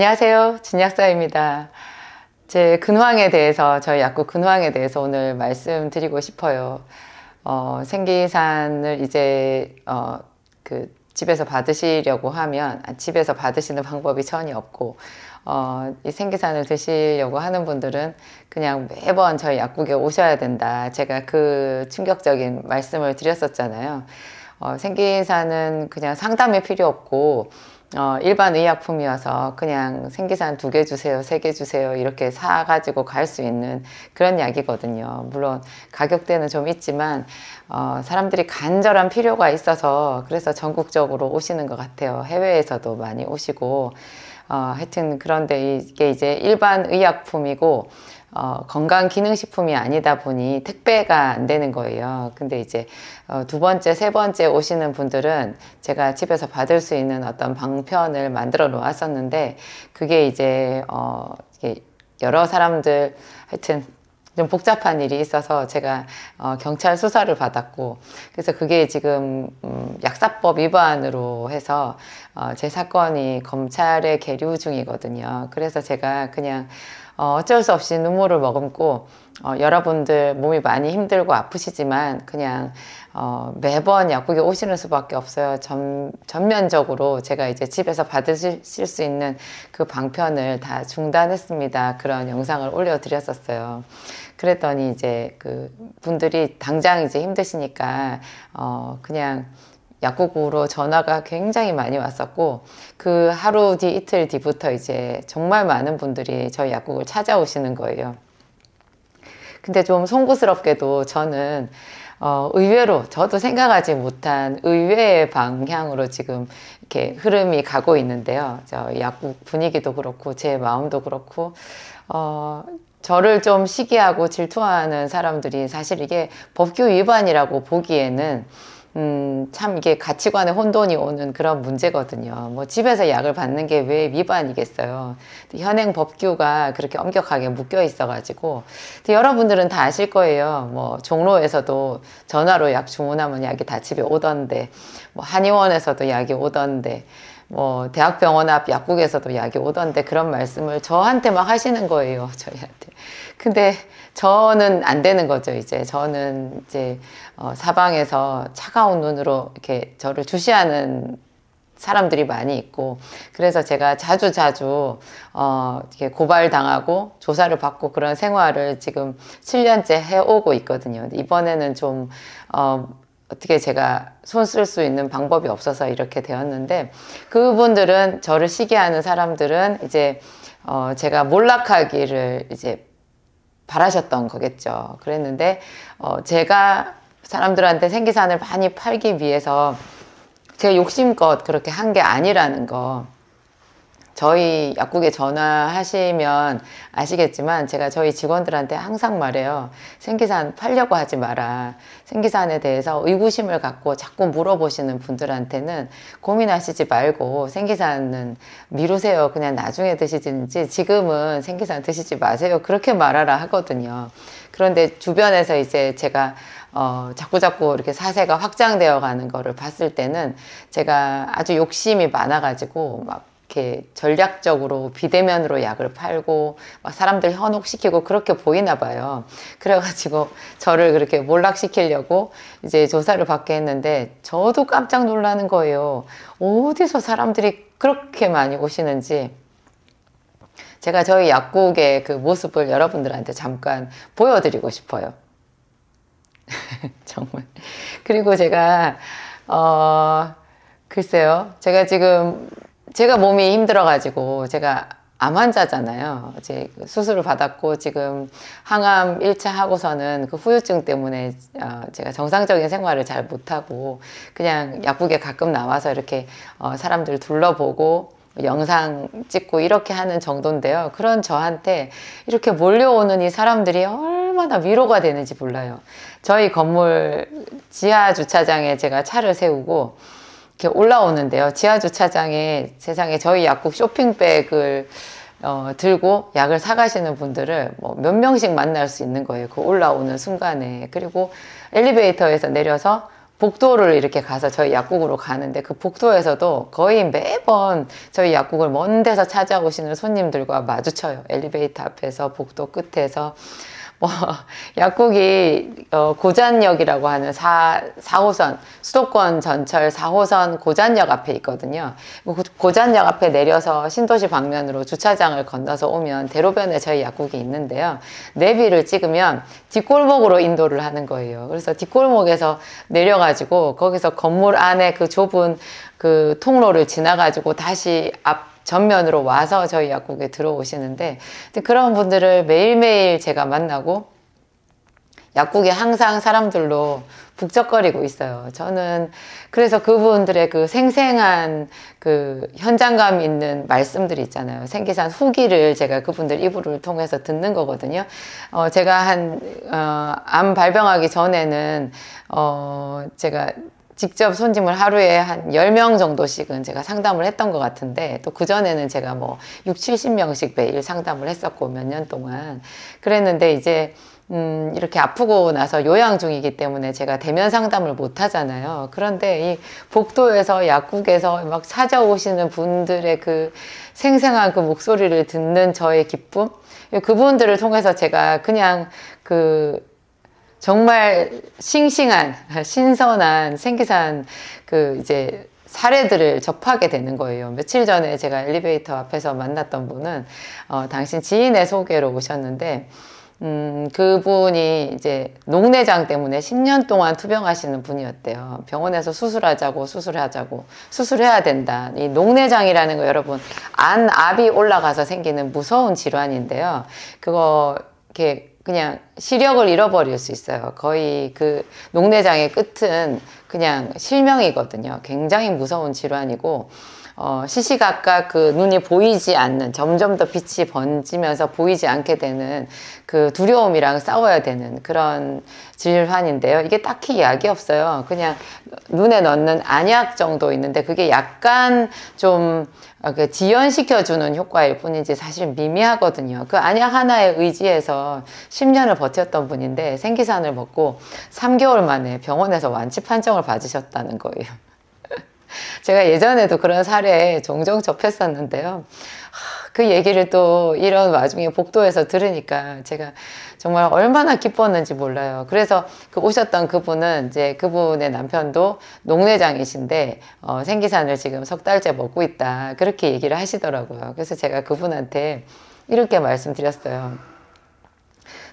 안녕하세요. 진약사입니다. 제 근황에 대해서, 저희 약국 근황에 대해서 오늘 말씀드리고 싶어요. 생기산을 이제, 집에서 받으시려고 하면, 집에서 받으시는 방법이 전혀 없고, 이 생기산을 드시려고 하는 분들은 그냥 매번 저희 약국에 오셔야 된다. 제가 그 충격적인 말씀을 드렸었잖아요. 생기산은 그냥 상담이 필요 없고, 일반 의약품이어서 그냥 생기산 2개 주세요, 3개 주세요, 이렇게 사가지고 갈 수 있는 그런 약이거든요. 물론 가격대는 좀 있지만, 사람들이 간절한 필요가 있어서 그래서 전국적으로 오시는 것 같아요. 해외에서도 많이 오시고, 하여튼 그런데 이게 이제 일반 의약품이고, 건강기능식품이 아니다 보니 택배가 안 되는 거예요. 근데 이제 2번째, 3번째 오시는 분들은 제가 집에서 받을 수 있는 어떤 방편을 만들어 놓았었는데, 그게 이제 이게 여러 사람들 하여튼 좀 복잡한 일이 있어서 제가 경찰 수사를 받았고, 그래서 그게 지금 약사법 위반으로 해서 제 사건이 검찰에 계류 중이거든요. 그래서 제가 그냥 어쩔 수 없이 눈물을 머금고, 여러분들 몸이 많이 힘들고 아프시지만 그냥 매번 약국에 오시는 수밖에 없어요. 전면적으로 제가 이제 집에서 받으실 수 있는 그 방편을 다 중단했습니다. 그런 영상을 올려드렸었어요. 그랬더니 이제 그 분들이 당장 이제 힘드시니까 그냥 약국으로 전화가 굉장히 많이 왔었고, 그 하루 뒤 이틀 뒤부터 이제 정말 많은 분들이 저희 약국을 찾아오시는 거예요. 근데 좀 송구스럽게도 저는 의외로 저도 생각하지 못한 의외의 방향으로 지금 이렇게 흐름이 가고 있는데요. 저 약국 분위기도 그렇고 제 마음도 그렇고 저를 좀 시기하고 질투하는 사람들이, 사실 이게 법규 위반이라고 보기에는 참 이게 가치관에 혼돈이 오는 그런 문제거든요. 뭐 집에서 약을 받는 게 왜 위반이겠어요. 현행 법규가 그렇게 엄격하게 묶여 있어가지고. 여러분들은 다 아실 거예요. 뭐 종로에서도 전화로 약 주문하면 약이 다 집에 오던데, 뭐 한의원에서도 약이 오던데, 뭐 대학병원 앞 약국에서도 약이 오던데, 그런 말씀을 저한테 막 하시는 거예요. 저희한테. 근데 저는 안 되는 거죠. 이제 저는 이제 사방에서 차가운 눈으로 이렇게 저를 주시하는 사람들이 많이 있고, 그래서 제가 자주 이렇게 고발당하고 조사를 받고 그런 생활을 지금 7년째 해오고 있거든요. 이번에는 좀 어떻게 제가 손 쓸 수 있는 방법이 없어서 이렇게 되었는데, 그분들은, 저를 시기하는 사람들은 이제 제가 몰락하기를 이제 바라셨던 거겠죠. 그랬는데 제가 사람들한테 생기산을 많이 팔기 위해서 제가 욕심껏 그렇게 한 게 아니라는 거, 저희 약국에 전화하시면 아시겠지만 제가 저희 직원들한테 항상 말해요. 생기산 팔려고 하지 마라. 생기산에 대해서 의구심을 갖고 자꾸 물어보시는 분들한테는 고민하시지 말고 생기산은 미루세요. 그냥 나중에 드시든지 지금은 생기산 드시지 마세요. 그렇게 말하라 하거든요. 그런데 주변에서 이제 제가 자꾸자꾸 이렇게 사세가 확장되어 가는 거를 봤을 때는 제가 아주 욕심이 많아가지고 막 이렇게 전략적으로 비대면으로 약을 팔고 막 사람들 현혹시키고 그렇게 보이나 봐요. 그래가지고 저를 그렇게 몰락시키려고 이제 조사를 받게 했는데, 저도 깜짝 놀라는 거예요. 어디서 사람들이 그렇게 많이 오시는지. 제가 저희 약국의 그 모습을 여러분들한테 잠깐 보여드리고 싶어요. 정말. 그리고 제가 글쎄요, 제가 몸이 힘들어가지고, 제가 암 환자잖아요. 이제 수술을 받았고, 지금 항암 1차 하고서는 그 후유증 때문에 제가 정상적인 생활을 잘 못하고, 그냥 약국에 가끔 나와서 이렇게 사람들 둘러보고, 영상 찍고 이렇게 하는 정도인데요. 그런 저한테 이렇게 몰려오는 이 사람들이 얼마나 위로가 되는지 몰라요. 저희 건물 지하 주차장에 제가 차를 세우고, 이렇게 올라오는데요. 지하 주차장에 세상에 저희 약국 쇼핑백을 들고 약을 사가시는 분들을 뭐 몇 명씩 만날 수 있는 거예요. 그 올라오는 순간에. 그리고 엘리베이터에서 내려서 복도를 이렇게 가서 저희 약국으로 가는데 그 복도에서도 거의 매번 저희 약국을 먼 데서 찾아오시는 손님들과 마주쳐요. 엘리베이터 앞에서, 복도 끝에서. 뭐 약국이 고잔역이라고 하는 4호선 수도권 전철 4호선 고잔역 앞에 있거든요. 고잔역 앞에 내려서 신도시 방면으로 주차장을 건너서 오면 대로변에 저희 약국이 있는데요. 내비를 찍으면 뒷골목으로 인도를 하는 거예요. 그래서 뒷골목에서 내려가지고 거기서 건물 안에 그 좁은 그 통로를 지나가지고 다시 앞 전면으로 와서 저희 약국에 들어오시는데 그런 분들을 매일매일 제가 만나고 약국에 항상 사람들로 북적거리고 있어요. 저는 그래서 그분들의 그 생생한 그 현장감 있는 말씀들이 있잖아요. 생기산 후기를 제가 그분들 이불을 통해서 듣는 거거든요. 제가 암 발병하기 전에는 제가 직접 손님을 하루에 한 10명 정도씩은 제가 상담을 했던 것 같은데 또 그전에는 제가 뭐 60, 70명씩 매일 상담을 했었고 몇 년 동안 그랬는데 이제 이렇게 아프고 나서 요양 중이기 때문에 제가 대면 상담을 못 하잖아요. 그런데 이 복도에서 약국에서 막 찾아오시는 분들의 그 생생한 그 목소리를 듣는 저의 기쁨, 그분들을 통해서 제가 그냥 정말 싱싱한, 신선한 생기산 이제 사례들을 접하게 되는 거예요. 며칠 전에 제가 엘리베이터 앞에서 만났던 분은, 당신 지인의 소개로 오셨는데, 그분이 이제 녹내장 때문에 10년 동안 투병하시는 분이었대요. 병원에서 수술해야 된다. 이 녹내장이라는 거 여러분, 압이 올라가서 생기는 무서운 질환인데요. 그거, 이렇게 그냥 시력을 잃어버릴 수 있어요. 거의 그 녹내장의 끝은 그냥 실명이거든요. 굉장히 무서운 질환이고, 시시각각 그 눈이 보이지 않는, 점점 더 빛이 번지면서 보이지 않게 되는 그 두려움이랑 싸워야 되는 그런 질환인데요. 이게 딱히 약이 없어요. 그냥 눈에 넣는 안약 정도 있는데 그게 약간 좀 지연시켜주는 효과일 뿐이지 사실 미미하거든요. 그 안약 하나에 의지해서 10년을 버텼던 분인데 생기산을 먹고 3개월 만에 병원에서 완치 판정을 받으셨다는 거예요. 제가 예전에도 그런 사례에 종종 접했었는데요. 그 얘기를 또 이런 와중에 복도에서 들으니까 제가 정말 얼마나 기뻤는지 몰라요. 그래서 오셨던 그분은 이제 그분의 남편도 녹내장이신데 생기산을 지금 석 달째 먹고 있다. 그렇게 얘기를 하시더라고요. 그래서 제가 그분한테 이렇게 말씀드렸어요.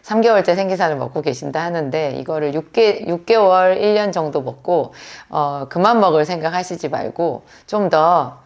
3개월째 생기산을 먹고 계신다 하는데 이거를 6개월, 1년 정도 먹고 그만 먹을 생각 하시지 말고 좀 더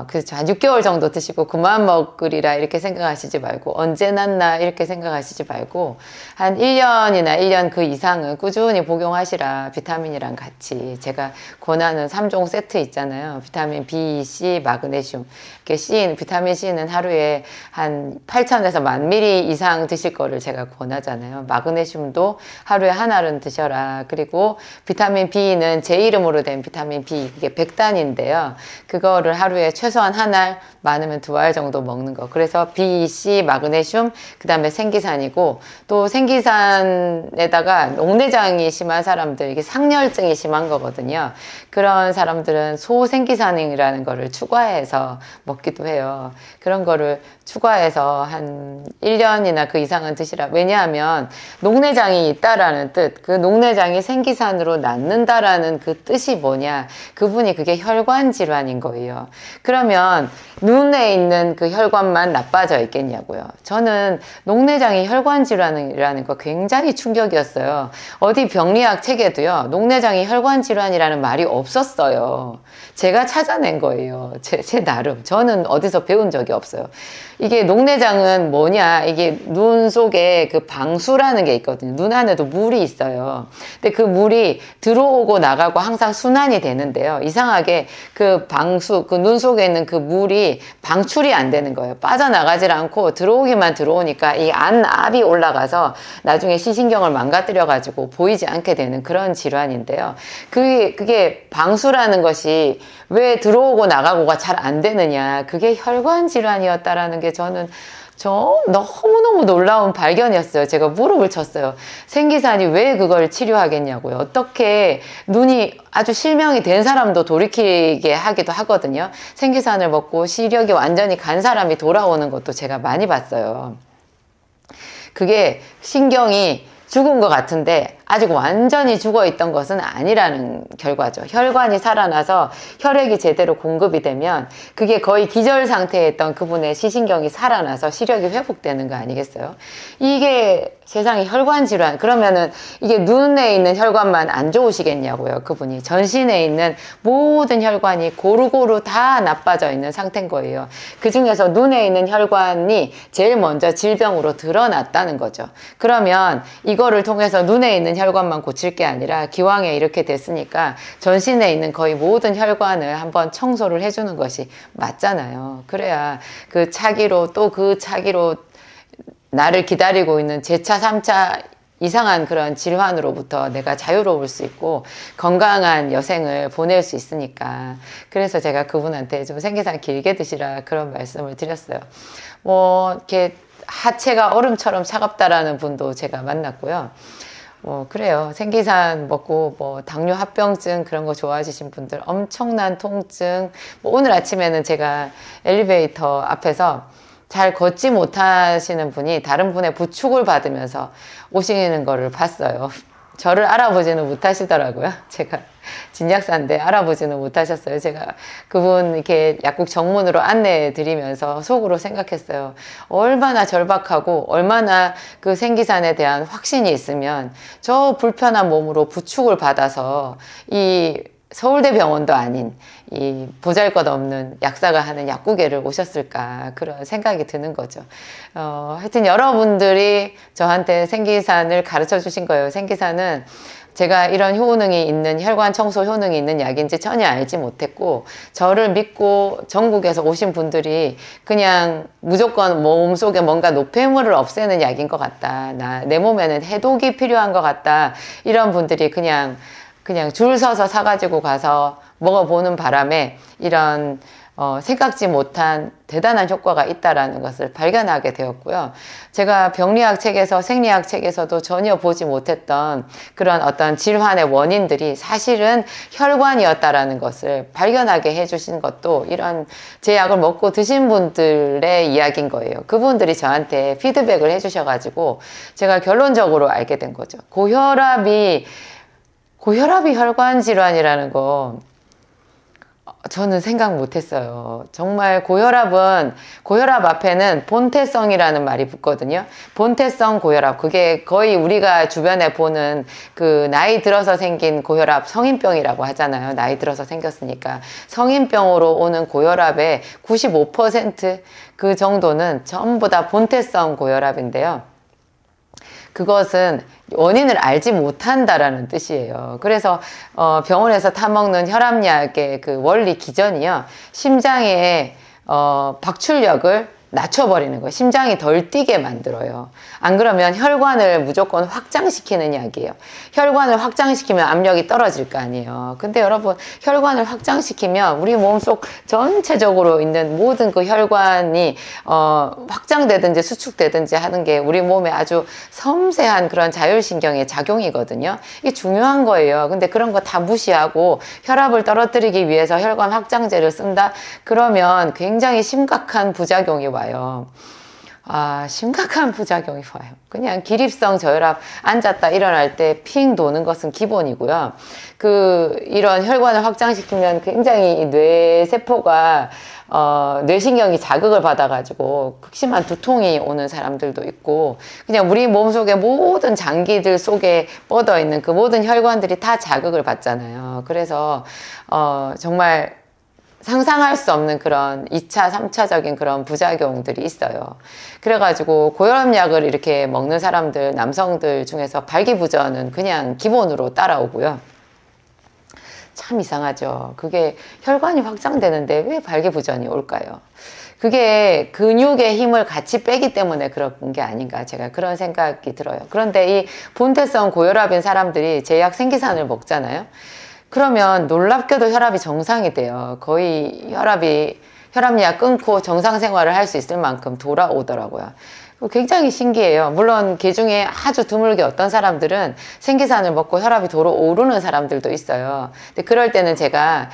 그렇죠. 한 6개월 정도 드시고 그만 먹으리라 이렇게 생각하시지 말고 언제 낫나 이렇게 생각하시지 말고 한 1년이나 1년 그 이상은 꾸준히 복용하시라. 비타민이랑 같이 제가 권하는 3종 세트 있잖아요. 비타민 B, C, 마그네슘. 비타민 C는 하루에 한 8,000에서 10,000ml 이상 드실 거를 제가 권하잖아요. 마그네슘도 하루에 하나는 드셔라. 그리고 비타민 B는 제 이름으로 된 비타민 B, 그게 100단인데요. 그거를 하루에 최소한 한 알, 많으면 2알 정도 먹는 거. 그래서 B, C, 마그네슘, 그 다음에 생기산이고, 또 생기산에다가 녹내장이 심한 사람들, 이게 상열증이 심한 거거든요. 그런 사람들은 소생기산이라는 거를 추가해서 먹기도 해요. 그런 거를 추가해서 한 1년이나 그 이상은 드시라. 왜냐하면 녹내장이 있다라는 뜻, 그 녹내장이 생기산으로 낫는다라는 그 뜻이 뭐냐. 그분이 그게 혈관 질환인 거예요. 그러면 눈에 있는 그 혈관만 나빠져 있겠냐고요. 저는 녹내장이 혈관 질환이라는 거 굉장히 충격이었어요. 어디 병리학 책에도요, 녹내장이 혈관 질환이라는 말이 없었어요. 제가 찾아낸 거예요. 제 나름. 저는 어디서 배운 적이 없어요. 이게 녹내장은 뭐냐, 이게 눈 속에 그 방수라는 게 있거든요. 눈 안에도 물이 있어요. 근데 그 물이 들어오고 나가고 항상 순환이 되는데요. 이상하게 그 방수, 그 눈 속에 있는 그 물이 방출이 안 되는 거예요. 빠져나가질 않고 들어오기만 들어오니까 이 안압이 올라가서 나중에 시신경을 망가뜨려가지고 보이지 않게 되는 그런 질환인데요. 그게 방수라는 것이 왜 들어오고 나가고가 잘 안 되느냐. 그게 혈관 질환이었다라는 게 저는 너무너무 놀라운 발견이었어요. 제가 무릎을 쳤어요. 생기산이 왜 그걸 치료하겠냐고요. 어떻게 눈이 아주 실명이 된 사람도 돌이키게 하기도 하거든요. 생기산을 먹고 시력이 완전히 간 사람이 돌아오는 것도 제가 많이 봤어요. 그게 신경이 죽은 것 같은데 아직 완전히 죽어 있던 것은 아니라는 결과죠. 혈관이 살아나서 혈액이 제대로 공급이 되면 그게 거의 기절 상태에 있던 그분의 시신경이 살아나서 시력이 회복되는 거 아니겠어요? 이게 세상에 혈관 질환, 그러면은 이게 눈에 있는 혈관만 안 좋으시겠냐고요. 그분이 전신에 있는 모든 혈관이 고루고루 다 나빠져 있는 상태인 거예요. 그 중에서 눈에 있는 혈관이 제일 먼저 질병으로 드러났다는 거죠. 그러면 이거를 통해서 눈에 있는 혈관만 고칠 게 아니라 기왕에 이렇게 됐으니까 전신에 있는 거의 모든 혈관을 한번 청소를 해주는 것이 맞잖아요. 그래야 그 차기로 또 그 차기로 나를 기다리고 있는 제차, 3차 이상한 그런 질환으로부터 내가 자유로울 수 있고 건강한 여생을 보낼 수 있으니까. 그래서 제가 그분한테 좀 생계산 길게 드시라 그런 말씀을 드렸어요. 이렇게 하체가 얼음처럼 차갑다라는 분도 제가 만났고요. 그래요. 생기산 먹고 당뇨 합병증 그런 거 좋아지신 분들, 엄청난 통증. 오늘 아침에는 제가 엘리베이터 앞에서 잘 걷지 못하시는 분이 다른 분의 부축을 받으면서 오시는 거를 봤어요. 저를 알아보지는 못하시더라고요. 제가 진약사인데 알아보지는 못하셨어요. 제가 그분 이렇게 약국 정문으로 안내해 드리면서 속으로 생각했어요. 얼마나 절박하고 얼마나 그 생기산에 대한 확신이 있으면 저 불편한 몸으로 부축을 받아서 이 서울대병원도 아닌 이 보잘것없는 약사가 하는 약국에를 오셨을까 그런 생각이 드는 거죠. 하여튼 여러분들이 저한테 생기산을 가르쳐 주신 거예요. 생기산은 제가 이런 효능이 있는 혈관 청소 효능이 있는 약인지 전혀 알지 못했고 저를 믿고 전국에서 오신 분들이 그냥 무조건 몸속에 뭔가 노폐물을 없애는 약인 것 같다. 내 몸에는 해독이 필요한 것 같다. 이런 분들이 그냥 줄 서서 사가지고 가서 먹어보는 바람에 이런 생각지 못한 대단한 효과가 있다라는 것을 발견하게 되었고요. 제가 병리학 책에서 생리학 책에서도 전혀 보지 못했던 그런 어떤 질환의 원인들이 사실은 혈관이었다라는 것을 발견하게 해주신 것도 이런 제 약을 먹고 드신 분들의 이야기인 거예요. 그분들이 저한테 피드백을 해주셔가지고 제가 결론적으로 알게 된 거죠. 고혈압이 혈관 질환이라는 거 저는 생각 못했어요. 정말 고혈압 앞에는 본태성이라는 말이 붙거든요. 본태성 고혈압, 그게 거의 우리가 주변에 보는 그 나이 들어서 생긴 고혈압, 성인병이라고 하잖아요. 나이 들어서 생겼으니까. 성인병으로 오는 고혈압의 95% 정도는 전부 다 본태성 고혈압인데요. 그것은 원인을 알지 못한다라는 뜻이에요. 그래서 병원에서 타먹는 혈압약의 그 원리 기전이요. 심장의 박출력을 낮춰버리는 거예요. 심장이 덜 뛰게 만들어요. 안 그러면 혈관을 무조건 확장시키는 약이에요. 혈관을 확장시키면 압력이 떨어질 거 아니에요. 근데 여러분, 혈관을 확장시키면 우리 몸속 전체적으로 있는 모든 그 혈관이 확장되든지 수축되든지 하는 게 우리 몸에 아주 섬세한 그런 자율신경의 작용이거든요. 이게 중요한 거예요. 근데 그런 거 다 무시하고 혈압을 떨어뜨리기 위해서 혈관 확장제를 쓴다? 그러면 굉장히 심각한 부작용이 와요. 심각한 부작용이 와요. 그냥 기립성 저혈압 앉았다 일어날 때 핑 도는 것은 기본이고요. 이런 혈관을 확장시키면 굉장히 뇌세포가 뇌신경이 자극을 받아가지고 극심한 두통이 오는 사람들도 있고, 그냥 우리 몸속의 모든 장기들 속에 뻗어 있는 그 모든 혈관들이 다 자극을 받잖아요. 그래서 정말 상상할 수 없는 그런 2차, 3차적인 그런 부작용들이 있어요. 그래가지고 고혈압약을 이렇게 먹는 사람들, 남성들 중에서 발기부전은 그냥 기본으로 따라오고요. 참 이상하죠. 그게 혈관이 확장되는데 왜 발기부전이 올까요? 그게 근육의 힘을 같이 빼기 때문에 그런 게 아닌가, 제가 그런 생각이 들어요. 그런데 이 본태성 고혈압인 사람들이 제약 생기산을 먹잖아요. 그러면 놀랍게도 혈압이 정상이 돼요. 거의 혈압약 끊고 정상 생활을 할 수 있을 만큼 돌아오더라고요. 굉장히 신기해요. 물론 그 중에 아주 드물게 어떤 사람들은 생기산을 먹고 혈압이 도로 오르는 사람들도 있어요. 근데 그럴 때는 제가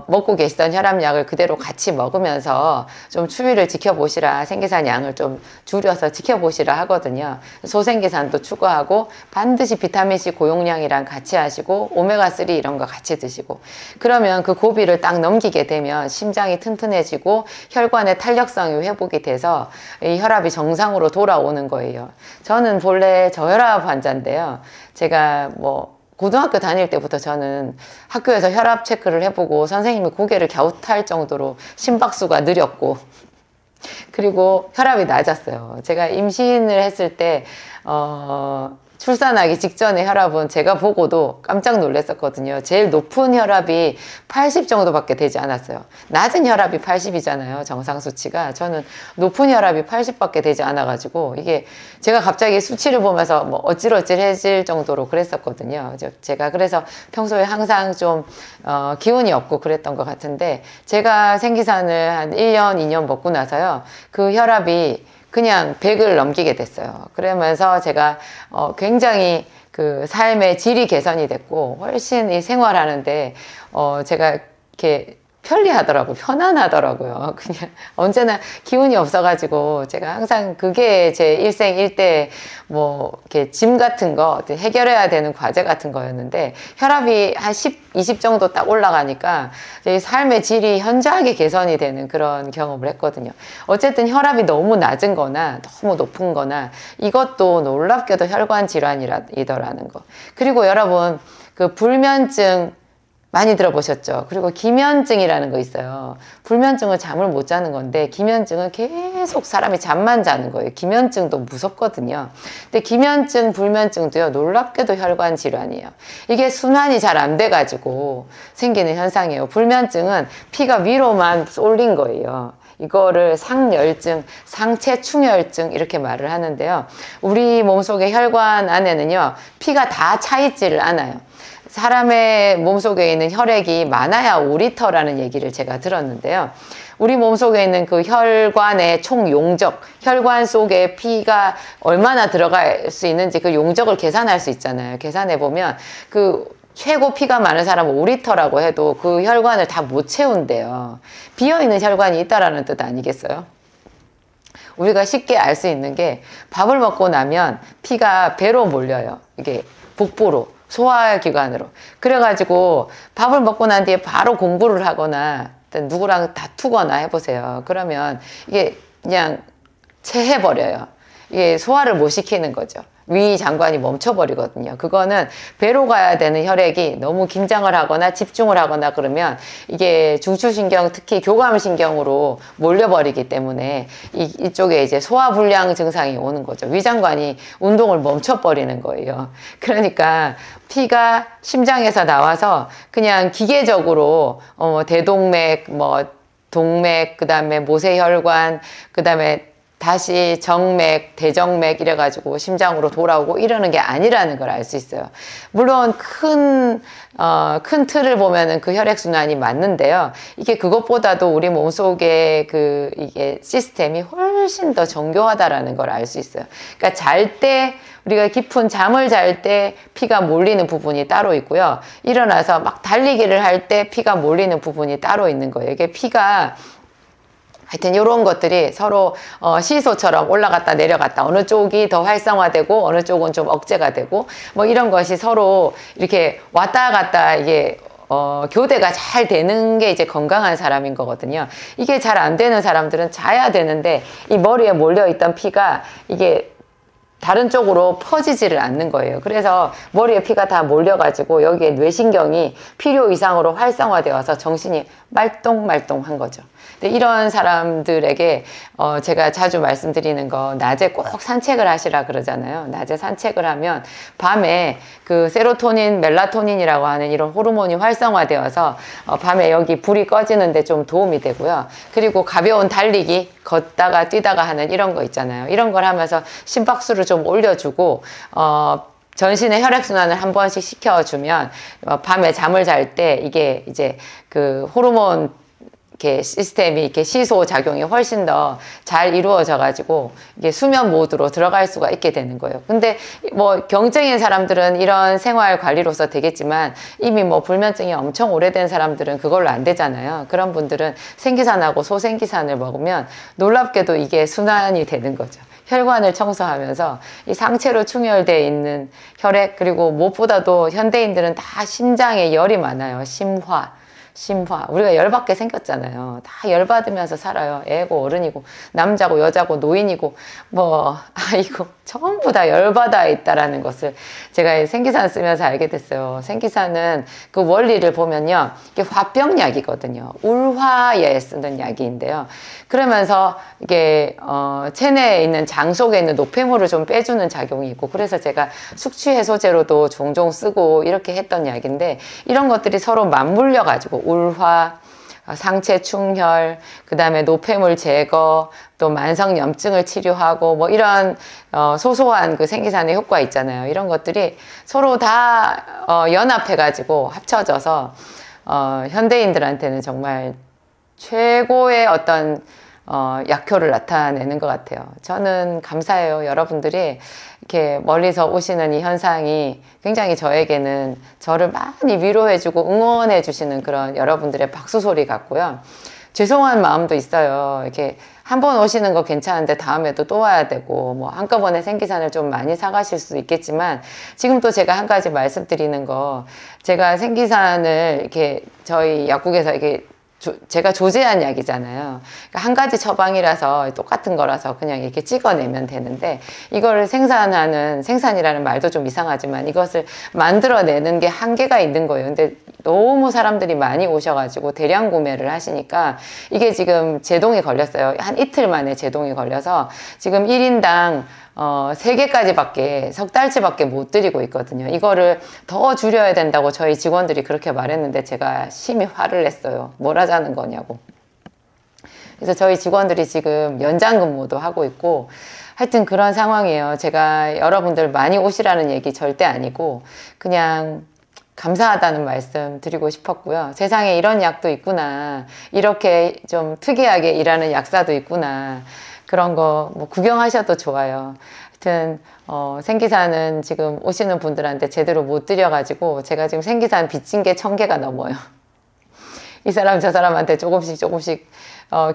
먹고 계시던 혈압약을 그대로 같이 먹으면서 좀 추이를 지켜보시라, 생기산 양을 좀 줄여서 지켜보시라 하거든요. 소생기산도 추가하고 반드시 비타민C 고용량이랑 같이 하시고 오메가3 이런 거 같이 드시고, 그러면 그 고비를 딱 넘기게 되면 심장이 튼튼해지고 혈관의 탄력성이 회복이 돼서 이 혈압이 정상으로 돌아오는 거예요. 저는 본래 저혈압 환자인데요. 제가 뭐 고등학교 다닐 때부터 저는 학교에서 혈압 체크를 해보고 선생님이 고개를 갸웃할 정도로 심박수가 느렸고, 그리고 혈압이 낮았어요. 제가 임신을 했을 때 출산하기 직전에 혈압은 제가 보고도 깜짝 놀랐었거든요. 제일 높은 혈압이 80 정도밖에 되지 않았어요. 낮은 혈압이 80이잖아요. 정상 수치가. 저는 높은 혈압이 80밖에 되지 않아가지고 이게 제가 갑자기 수치를 보면서 뭐 어찔어찔해질 정도로 그랬었거든요. 제가 그래서 평소에 항상 좀 기운이 없고 그랬던 것 같은데, 제가 생기산을 한 1년, 2년 먹고 나서요. 그 혈압이 그냥 100을 넘기게 됐어요. 그러면서 제가 굉장히 그 삶의 질이 개선이 됐고, 훨씬 이 생활하는데 제가 이렇게 편리하더라고요. 편안하더라고요. 그냥 언제나 기운이 없어가지고 제가 항상 그게 제 일생일대 뭐 이렇게 짐 같은 거 해결해야 되는 과제 같은 거였는데, 혈압이 한 10, 20 정도 딱 올라가니까 제 삶의 질이 현저하게 개선이 되는 그런 경험을 했거든요. 어쨌든 혈압이 너무 낮은 거나 너무 높은 거나 이것도 놀랍게도 혈관 질환이더라는 거. 그리고 여러분, 그 불면증 많이 들어보셨죠? 그리고 기면증이라는 거 있어요. 불면증은 잠을 못 자는 건데, 기면증은 계속 사람이 잠만 자는 거예요. 기면증도 무섭거든요. 근데 기면증, 불면증도요, 놀랍게도 혈관 질환이에요. 이게 순환이 잘 안 돼가지고 생기는 현상이에요. 불면증은 피가 위로만 쏠린 거예요. 이거를 상열증, 상체충혈증 이렇게 말을 하는데요. 우리 몸속의 혈관 안에는요, 피가 다 차 있지를 않아요. 사람의 몸속에 있는 혈액이 많아야 5리터라는 얘기를 제가 들었는데요. 우리 몸속에 있는 그 혈관의 총 용적, 혈관 속에 피가 얼마나 들어갈 수 있는지 그 용적을 계산할 수 있잖아요. 계산해보면 그 최고 피가 많은 사람은 5리터라고 해도 그 혈관을 다 못 채운대요. 비어있는 혈관이 있다라는 뜻 아니겠어요? 우리가 쉽게 알 수 있는 게, 밥을 먹고 나면 피가 배로 몰려요. 이게 복부로. 소화기관으로. 그래가지고 밥을 먹고 난 뒤에 바로 공부를 하거나 누구랑 다투거나 해보세요. 그러면 이게 그냥 체해버려요. 이게 소화를 못 시키는 거죠. 위 장관이 멈춰버리거든요. 그거는 배로 가야 되는 혈액이 너무 긴장을 하거나 집중을 하거나 그러면 이게 중추신경, 특히 교감신경으로 몰려버리기 때문에 이쪽에 이제 소화불량 증상이 오는 거죠. 위장관이 운동을 멈춰버리는 거예요. 그러니까 피가 심장에서 나와서 그냥 기계적으로 대동맥, 뭐 동맥, 그 다음에 모세혈관, 그 다음에 다시 정맥, 대정맥 이래가지고 심장으로 돌아오고 이러는 게 아니라는 걸 알 수 있어요. 물론 큰 틀을 보면은 그 혈액순환이 맞는데요. 이게 그것보다도 우리 몸속의 이게 시스템이 훨씬 더 정교하다라는 걸 알 수 있어요. 그러니까 잘 때, 우리가 깊은 잠을 잘 때 피가 몰리는 부분이 따로 있고요. 일어나서 막 달리기를 할 때 피가 몰리는 부분이 따로 있는 거예요. 이게 피가 하여튼 이런 것들이 서로 시소처럼 올라갔다 내려갔다, 어느 쪽이 더 활성화되고 어느 쪽은 좀 억제가 되고 뭐 이런 것이 서로 이렇게 왔다 갔다 이게 교대가 잘 되는 게 이제 건강한 사람인 거거든요. 이게 잘 안 되는 사람들은 자야 되는데 이 머리에 몰려있던 피가 이게 다른 쪽으로 퍼지지를 않는 거예요. 그래서 머리에 피가 다 몰려가지고 여기에 뇌신경이 필요 이상으로 활성화되어서 정신이 말똥말똥한 거죠. 근데 이런 사람들에게 제가 자주 말씀드리는 거, 낮에 꼭 산책을 하시라 그러잖아요. 낮에 산책을 하면 밤에 그 세로토닌, 멜라토닌이라고 하는 이런 호르몬이 활성화되어서 밤에 여기 불이 꺼지는데 좀 도움이 되고요. 그리고 가벼운 달리기, 걷다가 뛰다가 하는 이런 거 있잖아요. 이런 걸 하면서 심박수를 좀 올려주고 전신의 혈액순환을 한 번씩 시켜주면 밤에 잠을 잘 때 이게 이제 그 호르몬 이렇게 시스템이 이렇게 시소 작용이 훨씬 더 잘 이루어져 가지고 이게 수면 모드로 들어갈 수가 있게 되는 거예요. 근데 뭐 경증인 사람들은 이런 생활 관리로서 되겠지만 이미 뭐 불면증이 엄청 오래된 사람들은 그걸로 안 되잖아요. 그런 분들은 생기산하고 소생기산을 먹으면 놀랍게도 이게 순환이 되는 거죠. 혈관을 청소하면서 이 상체로 충혈되어 있는 혈액, 그리고 무엇보다도 현대인들은 다 심장에 열이 많아요. 심화. 우리가 열받게 생겼잖아요. 다 열받으면서 살아요. 애고 어른이고 남자고 여자고 노인이고 뭐 아이고 전부 다 열받아 있다라는 것을 제가 생기산 쓰면서 알게 됐어요. 생기산은 그 원리를 보면요, 이게 화병약이거든요. 울화에 쓰는 약인데요. 그러면서 이게 체내에 있는 장 속에 있는 노폐물을 좀 빼주는 작용이 있고, 그래서 제가 숙취 해소제로도 종종 쓰고 이렇게 했던 약인데, 이런 것들이 서로 맞물려 가지고 울화, 상체 충혈, 그 다음에 노폐물 제거, 또 만성 염증을 치료하고 뭐 이런 소소한 그 생기산의 효과 있잖아요. 이런 것들이 서로 다 연합해 가지고 합쳐져서 현대인들한테는 정말 최고의 어떤 약효를 나타내는 것 같아요. 저는 감사해요. 여러분들이 이렇게 멀리서 오시는 이 현상이 굉장히 저에게는 저를 많이 위로해주고 응원해주시는 그런 여러분들의 박수 소리 같고요. 죄송한 마음도 있어요. 이렇게 한 번 오시는 거 괜찮은데 다음에도 또 와야 되고, 뭐 한꺼번에 생기산을 좀 많이 사가실 수도 있겠지만, 지금 또 제가 한 가지 말씀드리는 거, 제가 생기산을 이렇게 저희 약국에서 이렇게 제가 조제한 약이잖아요. 그러니까 한 가지 처방이라서 똑같은 거라서 그냥 이렇게 찍어내면 되는데, 이거를 생산이라는 말도 좀 이상하지만 이것을 만들어내는 게 한계가 있는 거예요. 근데 너무 사람들이 많이 오셔가지고 대량 구매를 하시니까 이게 지금 제동이 걸렸어요. 한 이틀 만에 제동이 걸려서 지금 1인당 3개까지밖에, 석 달치밖에 못 드리고 있거든요. 이거를 더 줄여야 된다고 저희 직원들이 그렇게 말했는데 제가 심히 화를 냈어요. 뭘 하자는 거냐고. 그래서 저희 직원들이 지금 연장 근무도 하고 있고, 하여튼 그런 상황이에요. 제가 여러분들 많이 오시라는 얘기 절대 아니고 그냥 감사하다는 말씀 드리고 싶었고요. 세상에 이런 약도 있구나, 이렇게 좀 특이하게 일하는 약사도 있구나, 그런 거 뭐 구경하셔도 좋아요. 하여튼 생기산은 지금 오시는 분들한테 제대로 못 드려가지고 제가 지금 생기산 빚진 게 1000개가 넘어요. 이 사람 저 사람한테 조금씩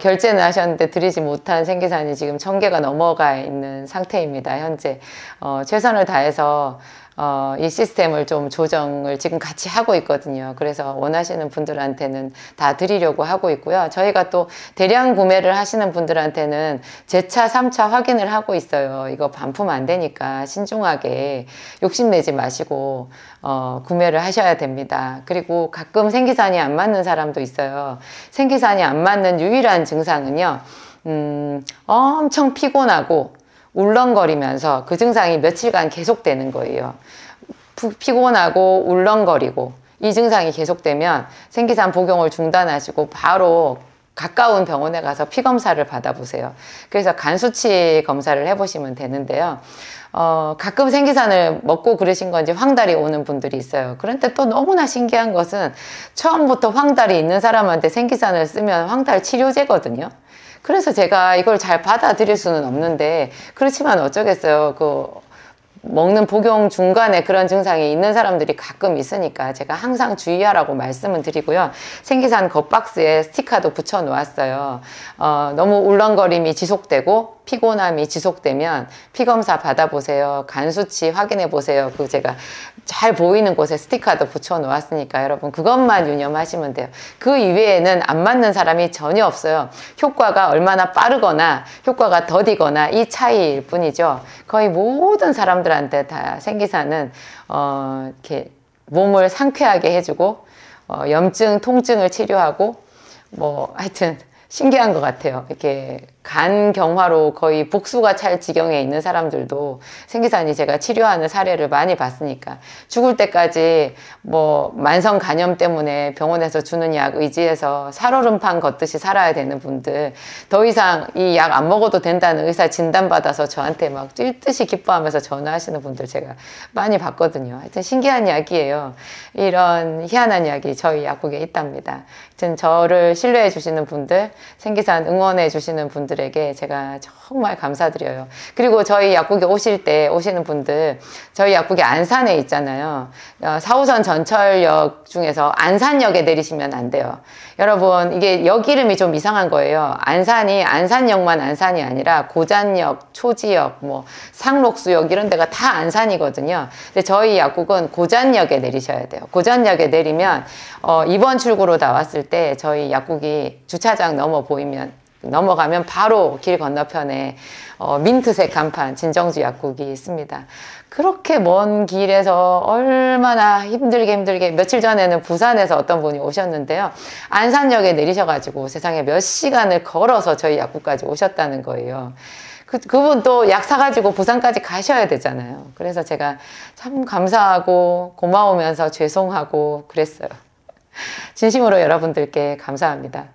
결제는 하셨는데 드리지 못한 생기산이 지금 1000개가 넘어가 있는 상태입니다. 현재 최선을 다해서 이 시스템을 좀 조정을 지금 같이 하고 있거든요. 그래서 원하시는 분들한테는 다 드리려고 하고 있고요. 저희가 또 대량 구매를 하시는 분들한테는 제차 3차 확인을 하고 있어요. 이거 반품 안 되니까 신중하게 욕심내지 마시고 구매를 하셔야 됩니다. 그리고 가끔 생기산이 안 맞는 사람도 있어요. 생기산이 안 맞는 유일한 증상은요, 엄청 피곤하고 울렁거리면서 그 증상이 며칠간 계속되는 거예요. 피곤하고 울렁거리고 이 증상이 계속되면 생기산 복용을 중단하시고 바로 가까운 병원에 가서 피 검사를 받아보세요. 그래서 간 수치 검사를 해보시면 되는데요. 가끔 생기산을 먹고 그러신 건지 황달이 오는 분들이 있어요. 그런데 또 너무나 신기한 것은 처음부터 황달이 있는 사람한테 생기산을 쓰면 황달 치료제거든요. 그래서 제가 이걸 잘 받아들일 수는 없는데, 그렇지만 어쩌겠어요. 먹는 복용 중간에 그런 증상이 있는 사람들이 가끔 있으니까 제가 항상 주의하라고 말씀은 드리고요. 생기산 겉박스에 스티커도 붙여 놓았어요. 너무 울렁거림이 지속되고 피곤함이 지속되면 피검사 받아보세요. 간 수치 확인해 보세요. 그 제가 잘 보이는 곳에 스티커도 붙여 놓았으니까 여러분 그것만 유념하시면 돼요. 그 이외에는 안 맞는 사람이 전혀 없어요. 효과가 얼마나 빠르거나 효과가 더디거나 이 차이일 뿐이죠. 거의 모든 사람들한테 다 생기산은 이렇게 몸을 상쾌하게 해주고 염증, 통증을 치료하고 뭐 하여튼 신기한 것 같아요. 이렇게 간경화로 거의 복수가 찰 지경에 있는 사람들도 생기산이 제가 치료하는 사례를 많이 봤으니까 죽을 때까지 뭐 만성 간염 때문에 병원에서 주는 약 의지해서 살얼음판 걷듯이 살아야 되는 분들, 더 이상 이 약 안 먹어도 된다는 의사 진단받아서 저한테 막 뛸듯이 기뻐하면서 전화하시는 분들 제가 많이 봤거든요. 하여튼 신기한 이야기예요. 이런 희한한 이야기 저희 약국에 있답니다. 하여튼 저를 신뢰해 주시는 분들, 생기산 응원해 주시는 분들에게 제가 정말 감사드려요. 그리고 저희 약국에 오시는 분들, 저희 약국이 안산에 있잖아요. 4호선 전철역 중에서 안산역에 내리시면 안 돼요. 여러분, 이게 역 이름이 좀 이상한 거예요. 안산이 안산역만 안산이 아니라 고잔역, 초지역, 뭐 상록수역 이런 데가 다 안산이거든요. 근데 저희 약국은 고잔역에 내리셔야 돼요. 고잔역에 내리면 2번 출구로 나왔을 때 저희 약국이 주차장 넘어가면 바로 길 건너편에 민트색 간판 진정주 약국이 있습니다. 그렇게 먼 길에서 얼마나 힘들게 며칠 전에는 부산에서 어떤 분이 오셨는데요. 안산역에 내리셔가지고 세상에 몇 시간을 걸어서 저희 약국까지 오셨다는 거예요. 그분 또 약 사가지고 부산까지 가셔야 되잖아요. 그래서 제가 참 감사하고 고마우면서 죄송하고 그랬어요. 진심으로 여러분들께 감사합니다.